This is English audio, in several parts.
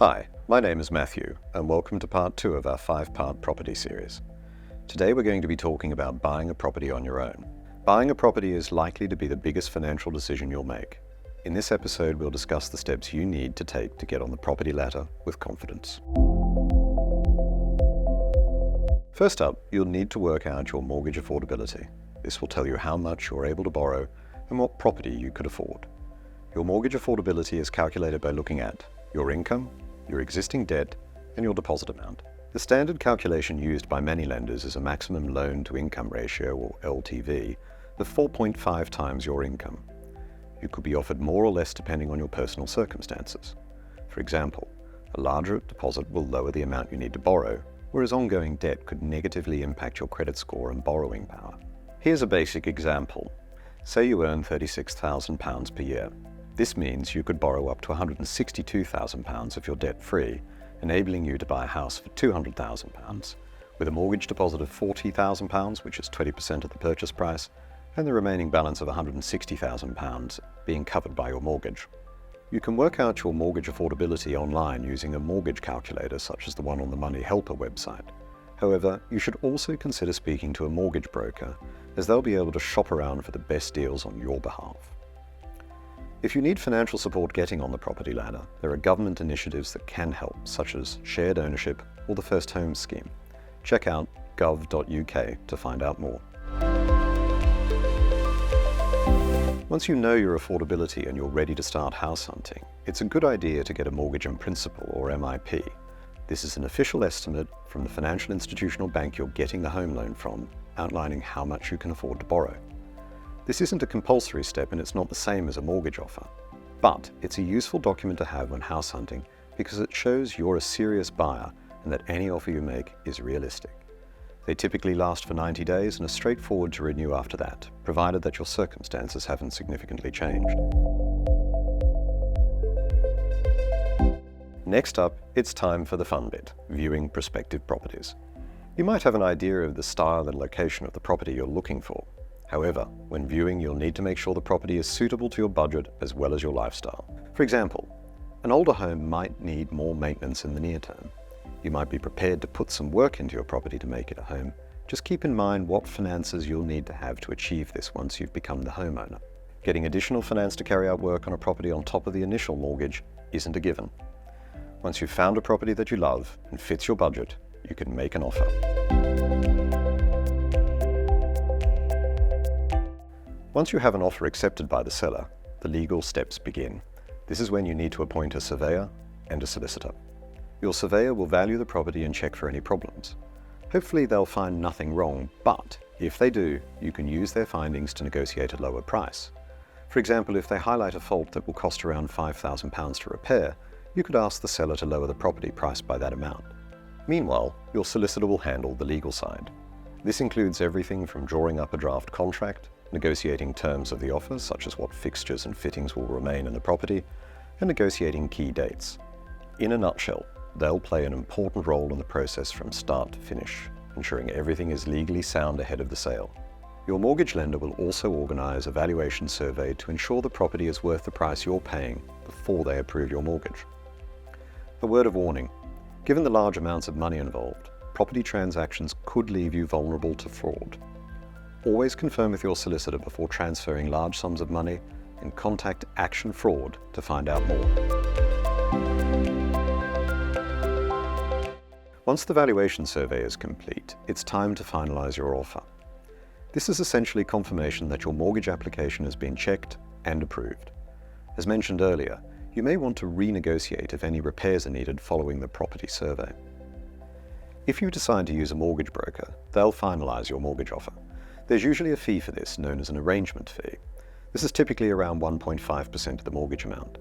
Hi, my name is Matthew, and welcome to part 2 of our 5-part property series. Today we're going to be talking about buying a property on your own. Buying a property is likely to be the biggest financial decision you'll make. In this episode, we'll discuss the steps you need to take to get on the property ladder with confidence. First up, you'll need to work out your mortgage affordability. This will tell you how much you're able to borrow and what property you could afford. Your mortgage affordability is calculated by looking at your income, your existing debt, and your deposit amount. The standard calculation used by many lenders is a maximum loan-to-income ratio, or LTV, of 4.5 times your income. You could be offered more or less depending on your personal circumstances. For example, a larger deposit will lower the amount you need to borrow, whereas ongoing debt could negatively impact your credit score and borrowing power. Here's a basic example. Say you earn £36,000 per year. This means you could borrow up to £162,000 if you're debt-free, enabling you to buy a house for £200,000, with a mortgage deposit of £40,000, which is 20% of the purchase price, and the remaining balance of £160,000 being covered by your mortgage. You can work out your mortgage affordability online using a mortgage calculator such as the one on the Money Helper website. However, you should also consider speaking to a mortgage broker, as they'll be able to shop around for the best deals on your behalf. If you need financial support getting on the property ladder, there are government initiatives that can help, such as shared ownership or the First Home Scheme. Check out gov.uk to find out more. Once you know your affordability and you're ready to start house hunting, it's a good idea to get a mortgage in principle, or MIP. This is an official estimate from the financial institutional bank you're getting the home loan from, outlining how much you can afford to borrow. This isn't a compulsory step and it's not the same as a mortgage offer, but it's a useful document to have when house hunting because it shows you're a serious buyer and that any offer you make is realistic. They typically last for 90 days and are straightforward to renew after that, provided that your circumstances haven't significantly changed. Next up, it's time for the fun bit, viewing prospective properties. You might have an idea of the style and location of the property you're looking for. However, when viewing, you'll need to make sure the property is suitable to your budget as well as your lifestyle. For example, an older home might need more maintenance in the near term. You might be prepared to put some work into your property to make it a home. Just keep in mind what finances you'll need to have to achieve this once you've become the homeowner. Getting additional finance to carry out work on a property on top of the initial mortgage isn't a given. Once you've found a property that you love and fits your budget, you can make an offer. Once you have an offer accepted by the seller, the legal steps begin. This is when you need to appoint a surveyor and a solicitor. Your surveyor will value the property and check for any problems. Hopefully they'll find nothing wrong, but if they do, you can use their findings to negotiate a lower price. For example, if they highlight a fault that will cost around £5,000 to repair, you could ask the seller to lower the property price by that amount. Meanwhile, your solicitor will handle the legal side. This includes everything from drawing up a draft contract, negotiating terms of the offer, such as what fixtures and fittings will remain in the property, and negotiating key dates. In a nutshell, they'll play an important role in the process from start to finish, ensuring everything is legally sound ahead of the sale. Your mortgage lender will also organise a valuation survey to ensure the property is worth the price you're paying before they approve your mortgage. A word of warning: given the large amounts of money involved, property transactions could leave you vulnerable to fraud. Always confirm with your solicitor before transferring large sums of money and contact Action Fraud to find out more. Once the valuation survey is complete, it's time to finalise your offer. This is essentially confirmation that your mortgage application has been checked and approved. As mentioned earlier, you may want to renegotiate if any repairs are needed following the property survey. If you decide to use a mortgage broker, they'll finalise your mortgage offer. There's usually a fee for this, known as an arrangement fee. This is typically around 1.5% of the mortgage amount.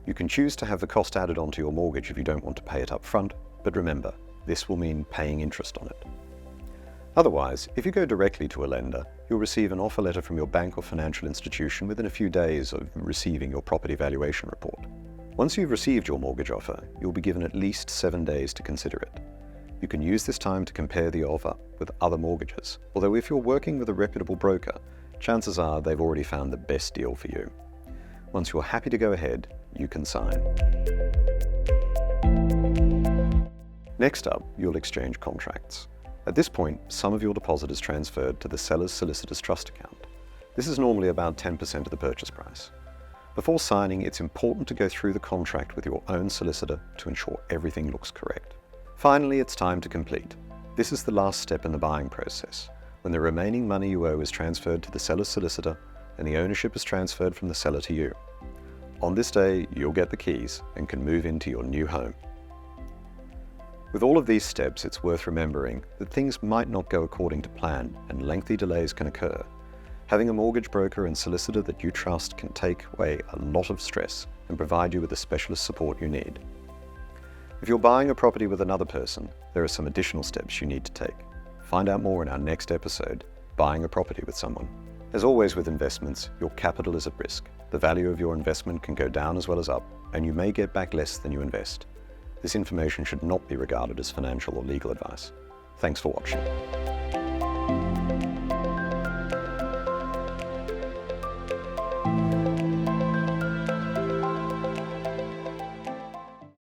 You can choose to have the cost added onto your mortgage if you don't want to pay it up front, but remember, this will mean paying interest on it. Otherwise, if you go directly to a lender, you'll receive an offer letter from your bank or financial institution within a few days of receiving your property valuation report. Once you've received your mortgage offer, you'll be given at least 7 days to consider it. You can use this time to compare the offer with other mortgages, although if you're working with a reputable broker, chances are they've already found the best deal for you. Once you're happy to go ahead, you can sign. Next up, you'll exchange contracts. At this point, some of your deposit is transferred to the seller's solicitor's trust account. This is normally about 10% of the purchase price. Before signing, it's important to go through the contract with your own solicitor to ensure everything looks correct. Finally, it's time to complete. This is the last step in the buying process, when the remaining money you owe is transferred to the seller's solicitor and the ownership is transferred from the seller to you. On this day, you'll get the keys and can move into your new home. With all of these steps, it's worth remembering that things might not go according to plan and lengthy delays can occur. Having a mortgage broker and solicitor that you trust can take away a lot of stress and provide you with the specialist support you need. If you're buying a property with another person, there are some additional steps you need to take. Find out more in our next episode, Buying a Property with Someone. As always with investments, your capital is at risk. The value of your investment can go down as well as up, and you may get back less than you invest. This information should not be regarded as financial or legal advice. Thanks for watching.